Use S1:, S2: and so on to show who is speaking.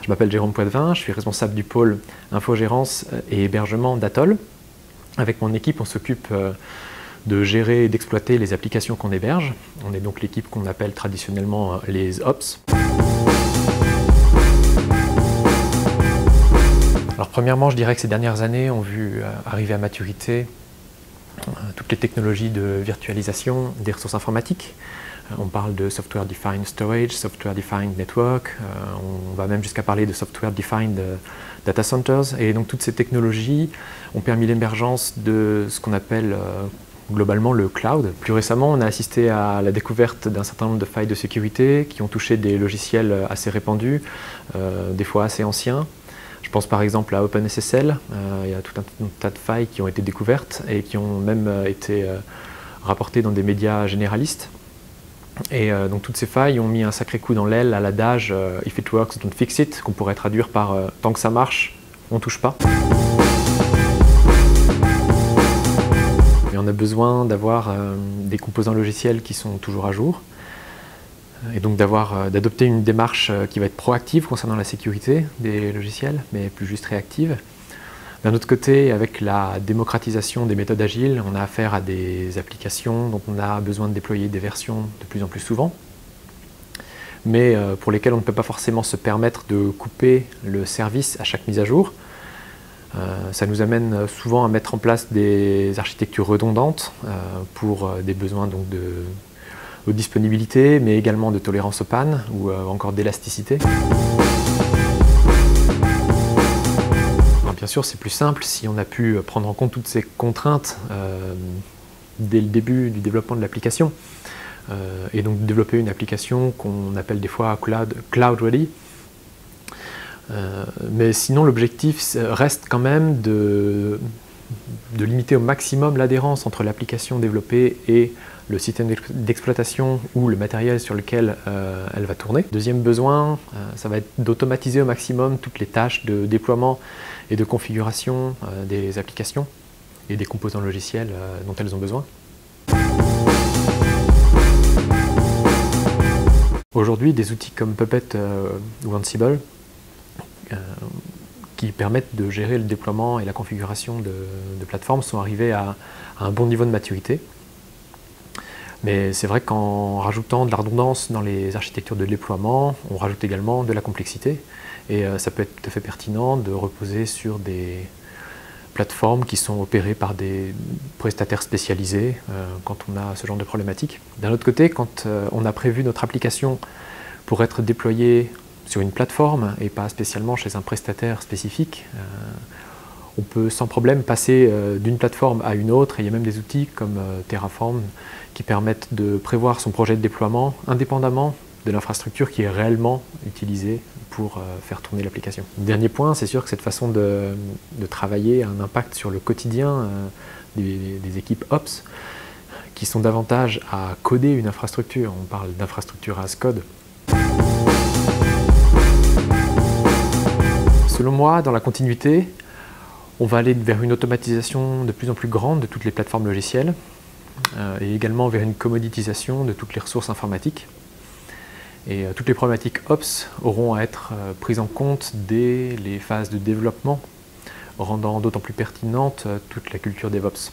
S1: Je m'appelle Jérôme Poitvin, je suis responsable du pôle infogérance et hébergement d'Atoll. Avec mon équipe, on s'occupe de gérer et d'exploiter les applications qu'on héberge. On est donc l'équipe qu'on appelle traditionnellement les Ops. Alors premièrement, je dirais que ces dernières années ont vu arriver à maturité toutes les technologies de virtualisation des ressources informatiques. On parle de Software Defined Storage, Software Defined Network, on va même jusqu'à parler de Software Defined Data Centers. Et donc toutes ces technologies ont permis l'émergence de ce qu'on appelle globalement le cloud. Plus récemment, on a assisté à la découverte d'un certain nombre de failles de sécurité qui ont touché des logiciels assez répandus, des fois assez anciens. Je pense par exemple à OpenSSL, il y a tout un tas de failles qui ont été découvertes et qui ont même été rapportées dans des médias généralistes. Et donc toutes ces failles ont mis un sacré coup dans l'aile à l'adage « if it works, don't fix it », qu'on pourrait traduire par « tant que ça marche, on touche pas ». Et on a besoin d'avoir des composants logiciels qui sont toujours à jour, et donc d'adopter une démarche qui va être proactive concernant la sécurité des logiciels, mais plus juste réactive. D'un autre côté, avec la démocratisation des méthodes agiles, on a affaire à des applications dont on a besoin de déployer des versions de plus en plus souvent, mais pour lesquelles on ne peut pas forcément se permettre de couper le service à chaque mise à jour. Ça nous amène souvent à mettre en place des architectures redondantes pour des besoins donc de disponibilité, mais également de tolérance aux pannes ou encore d'élasticité. Bien sûr, c'est plus simple si on a pu prendre en compte toutes ces contraintes dès le début du développement de l'application et donc développer une application qu'on appelle des fois cloud ready. Mais sinon, l'objectif reste quand même de limiter au maximum l'adhérence entre l'application développée et le système d'exploitation ou le matériel sur lequel elle va tourner. Deuxième besoin, ça va être d'automatiser au maximum toutes les tâches de déploiement et de configuration des applications et des composants logiciels dont elles ont besoin. Aujourd'hui, des outils comme Puppet ou Ansible qui permettent de gérer le déploiement et la configuration de plateformes sont arrivés à un bon niveau de maturité. Mais c'est vrai qu'en rajoutant de la redondance dans les architectures de déploiement, on rajoute également de la complexité. Et ça peut être tout à fait pertinent de reposer sur des plateformes qui sont opérées par des prestataires spécialisés quand on a ce genre de problématique. D'un autre côté, quand on a prévu notre application pour être déployée sur une plateforme et pas spécialement chez un prestataire spécifique, on peut sans problème passer d'une plateforme à une autre. Et il y a même des outils comme Terraform qui permettent de prévoir son projet de déploiement indépendamment de l'infrastructure qui est réellement utilisée pour faire tourner l'application. Dernier point, c'est sûr que cette façon de travailler a un impact sur le quotidien des équipes Ops qui sont davantage à coder une infrastructure. On parle d'infrastructure as code. Selon moi, dans la continuité, on va aller vers une automatisation de plus en plus grande de toutes les plateformes logicielles et également vers une commoditisation de toutes les ressources informatiques. Et toutes les problématiques Ops auront à être prises en compte dès les phases de développement, rendant d'autant plus pertinente toute la culture DevOps.